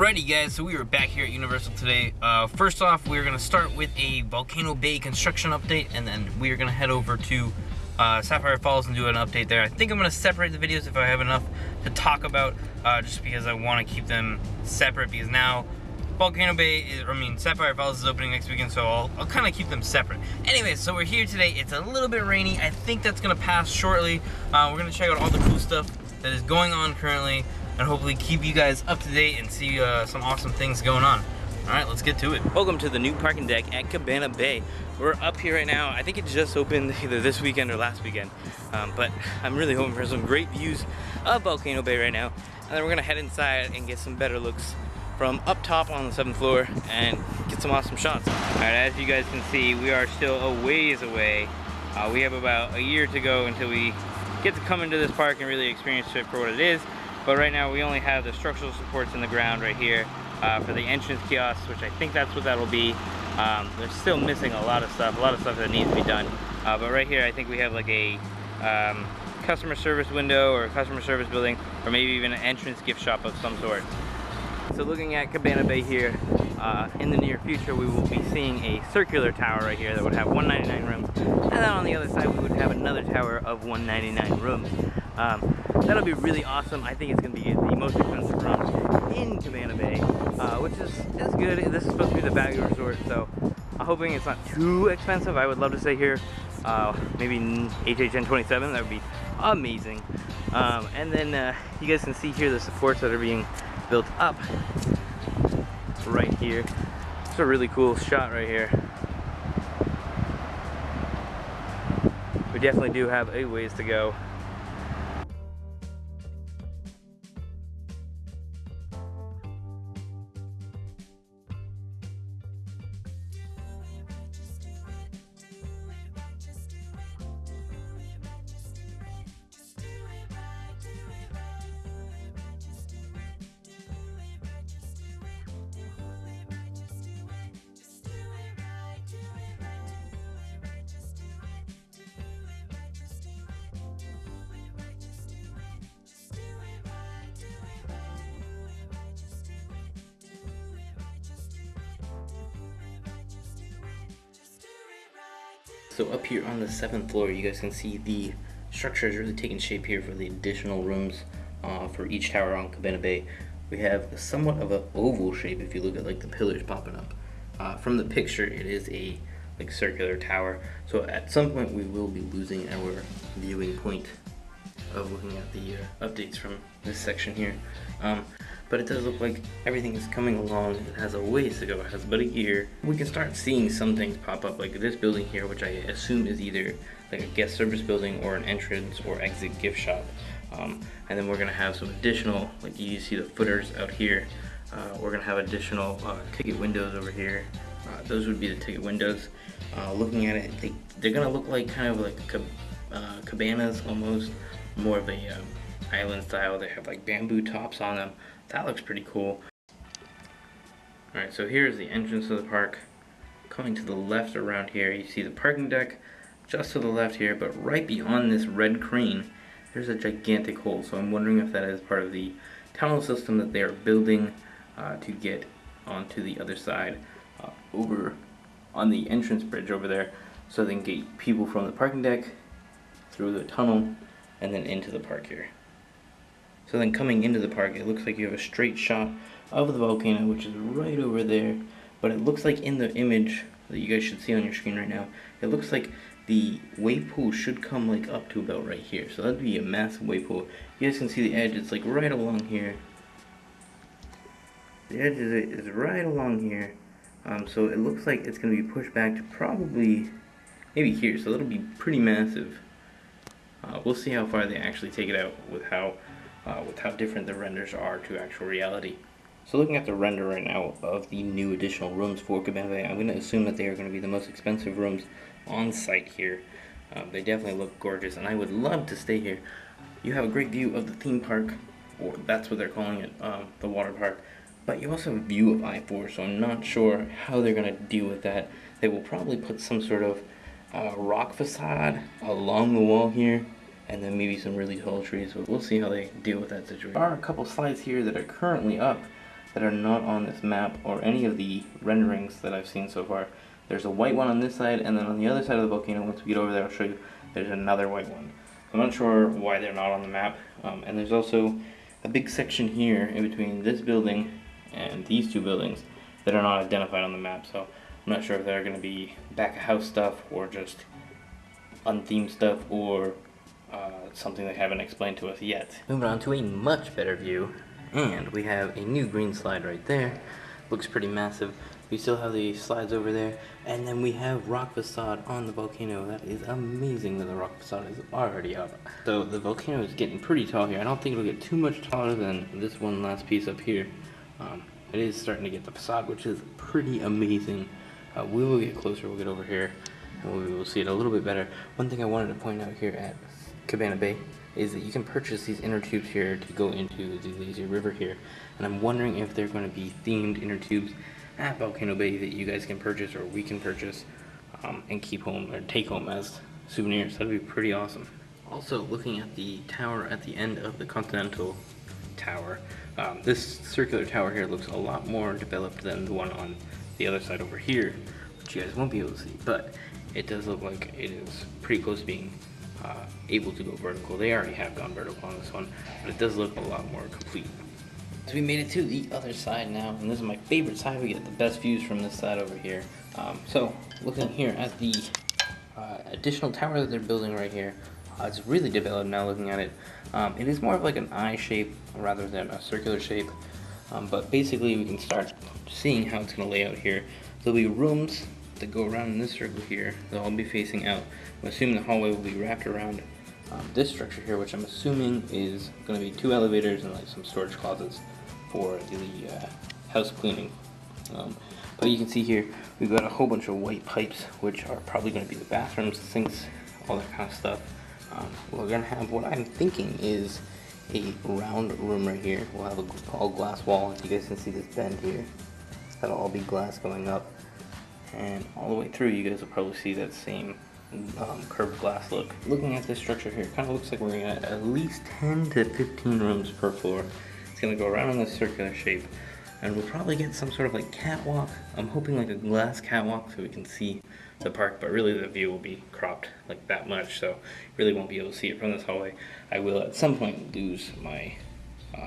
Alrighty guys, so we are back here at Universal today. First off, we're going to start with a Volcano Bay construction update, and then we are going to head over to Sapphire Falls and do an update there. I think I'm going to separate the videos if I have enough to talk about, just because I want to keep them separate, because now Volcano Bay Sapphire Falls is opening next weekend, so I'll kind of keep them separate. Anyway, so we're here today. It's a little bit rainy. I think that's going to pass shortly. We're going to check out all the cool stuff that is going on currently, and hopefully keep you guys up to date and see some awesome things going on. Alright, let's get to it. Welcome to the new parking deck at Cabana Bay. We're up here right now. I think it just opened either this weekend or last weekend. But I'm really hoping for some great views of Volcano Bay right now. And then we're gonna head inside and get some better looks from up top on the 7th floor and get some awesome shots. Alright, as you guys can see, we are still a ways away. We have about a year to go until we get to come into this park and really experience it for what it is. But right now we only have the structural supports in the ground right here for the entrance kiosks, which I think that's what that'll be. They're still missing a lot of stuff that needs to be done. But right here I think we have like a customer service window or a customer service building, or maybe even an entrance gift shop of some sort. So looking at Cabana Bay here, in the near future we will be seeing a circular tower right here that would have 199 rooms, and then on the other side we would have another tower of 199 rooms. That'll be really awesome. I think it's going to be the most expensive room in Cabana Bay, which is good. This is supposed to be the value resort, so I'm hoping it's not too expensive. I would love to stay here, maybe HHN 27, that would be amazing. And then you guys can see here the supports that are being built up right here. It's a really cool shot right here. We definitely do have a ways to go. So up here on the 7th floor, you guys can see the structure is really taking shape here for the additional rooms for each tower on Cabana Bay. We have somewhat of an oval shape if you look at like the pillars popping up. From the picture, it is a like circular tower. So at some point we will be losing our viewing point of looking at the updates from this section here. But it does look like everything is coming along. It has a ways to go. It has about a year. We can start seeing some things pop up, like this building here, which I assume is either like a guest service building or an entrance or exit gift shop. And then we're gonna have some additional, like you see the footers out here. We're gonna have additional ticket windows over here. Those would be the ticket windows. Looking at it, they're gonna look like kind of like cabanas almost, more of a island style. They have like bamboo tops on them. That looks pretty cool. Alright, so here's the entrance of the park. Coming to the left around here, you see the parking deck just to the left here, but right beyond this red crane, there's a gigantic hole. So I'm wondering if that is part of the tunnel system that they are building to get onto the other side, over on the entrance bridge over there, so they can get people from the parking deck through the tunnel and then into the park here. So then coming into the park, it looks like you have a straight shot of the volcano, which is right over there. But it looks like in the image that you guys should see on your screen right now, it looks like the wave pool should come like up to about right here. So that'd be a massive wave pool. You guys can see the edge, it's like right along here. The edge is right along here. So it looks like it's going to be pushed back to probably maybe here. So that'll be pretty massive. We'll see how far they actually take it out with how different the renders are to actual reality. So looking at the render right now of the new additional rooms for Cabana Bay, I'm going to assume that they are going to be the most expensive rooms on site here. They definitely look gorgeous, and I would love to stay here. You have a great view of the theme park, or that's what they're calling it, the water park. But you also have a view of I-4, so I'm not sure how they're going to deal with that. They will probably put some sort of rock facade along the wall here, and then maybe some really tall trees, but we'll see how they deal with that situation. There are a couple slides here that are currently up that are not on this map or any of the renderings that I've seen so far. There's a white one on this side, and then on the other side of the volcano, once we get over there, I'll show you, there's another white one. I'm not sure why they're not on the map, and there's also a big section here in between this building and these two buildings that are not identified on the map, so I'm not sure if they're going to be back-of-house stuff or just unthemed stuff or something they haven't explained to us yet. Moving on to a much better view, and we have a new green slide right there. Looks pretty massive. We still have the slides over there, and then we have rock facade on the volcano. That is amazing that the rock facade is already up. So the volcano is getting pretty tall here. I don't think it'll get too much taller than this one last piece up here. It is starting to get the facade, which is pretty amazing. We will get closer, we'll get over here, and we will see it a little bit better. One thing I wanted to point out here at Cabana Bay is that you can purchase these inner tubes here to go into the lazy river here, and I'm wondering if they're going to be themed inner tubes at Volcano Bay that you guys can purchase or we can purchase and keep home or take home as souvenirs. That'd be pretty awesome. Also, looking at the tower at the end of the Continental Tower, this circular tower here looks a lot more developed than the one on the other side over here, which you guys won't be able to see, but it does look like it is pretty close to being able to go vertical. They already have gone vertical on this one, but it does look a lot more complete. So we made it to the other side now, and this is my favorite side. We get the best views from this side over here. So looking here at the additional tower that they're building right here, it's really developed now looking at it. It is more of like an eye shape rather than a circular shape, but basically we can start seeing how it's going to lay out here. There'll be rooms that go around in this circle here. They'll all be facing out. I'm assuming the hallway will be wrapped around this structure here, which I'm assuming is going to be 2 elevators and like some storage closets for the house cleaning. But you can see here we've got a whole bunch of white pipes, which are probably going to be the bathrooms, sinks, all that kind of stuff. We're going to have what I'm thinking is a round room right here. We'll have a all glass wall. If you guys can see this bend here, that'll all be glass going up, and all the way through you guys will probably see that same curved glass look. Looking at this structure here, it kind of looks like we're going to have at least 10 to 15 rooms per floor. It's going to go around in this circular shape, and we'll probably get some sort of like catwalk. I'm hoping like a glass catwalk so we can see the park, but really the view will be cropped like that much, so you really won't be able to see it from this hallway. I will at some point lose my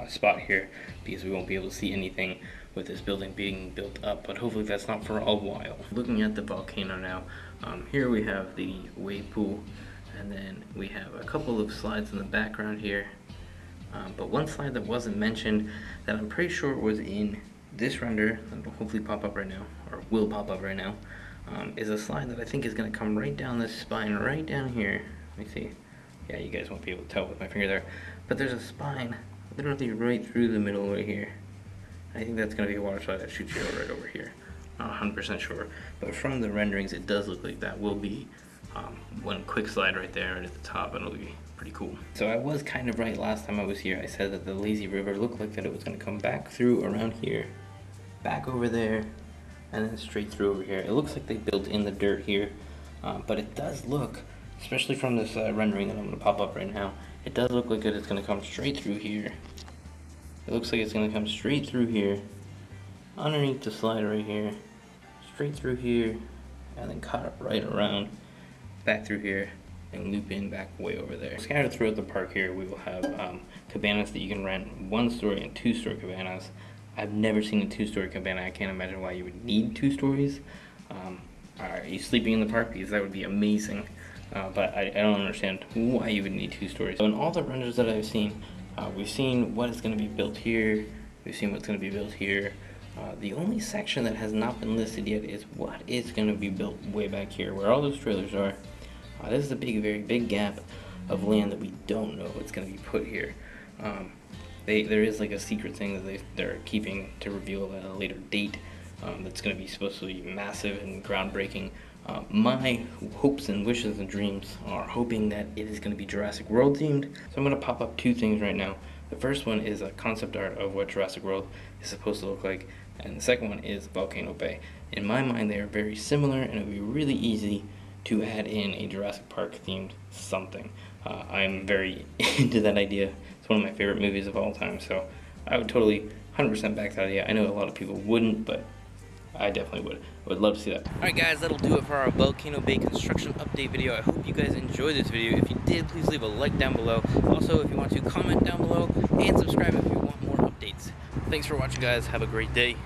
spot here because we won't be able to see anything with this building being built up, but hopefully that's not for a while. Looking at the volcano now, here we have the wave pool, and then we have a couple of slides in the background here, but one slide that wasn't mentioned that I'm pretty sure was in this render that will hopefully pop up right now, or will pop up right now, is a slide that I think is going to come right down this spine right down here. Let me see. Yeah, you guys won't be able to tell with my finger there, but there's a spine literally right through the middle right here. I think that's going to be a water slide that shoots you right over here. Not 100% sure, but from the renderings it does look like that will be one quick slide right there right at the top, and it'll be pretty cool. So I was kind of right last time I was here. I said that the lazy river looked like that it was going to come back through around here, back over there, and then straight through over here. It looks like they built in the dirt here, but it does look, especially from this rendering that I'm going to pop up right now, it does look like it's going to come straight through here. It looks like it's going to come straight through here, underneath the slide right here, straight through here, and then cut right around, back through here, and loop in back way over there. Scattered throughout the park here, we will have cabanas that you can rent, 1-story and 2-story cabanas. I've never seen a 2-story cabana. I can't imagine why you would need 2 stories. Are you sleeping in the park? Because that would be amazing. But I don't understand why you would need 2 stories. So in all the renders that I've seen, we've seen what is going to be built here. We've seen what's going to be built here. The only section that has not been listed yet is what is going to be built way back here, where all those trailers are. This is a very big gap of land that we don't know what's going to be put here. There is like a secret thing that they're keeping to reveal at a later date that's going to be supposed to be massive and groundbreaking. My hopes and wishes and dreams are hoping that it is going to be Jurassic World themed. So I'm going to pop up 2 things right now. The first one is a concept art of what Jurassic World is supposed to look like, and the second one is Volcano Bay. In my mind, they are very similar, and it would be really easy to add in a Jurassic Park themed something. I'm very into that idea. It's one of my favorite movies of all time, so I would totally 100% back that idea. I know a lot of people wouldn't, but I definitely would. I would love to see that. Alright guys, that'll do it for our Volcano Bay construction update video. I hope you guys enjoyed this video. If you did, please leave a like down below. Also, if you want to, comment down below and subscribe if you want more updates. Thanks for watching guys. Have a great day.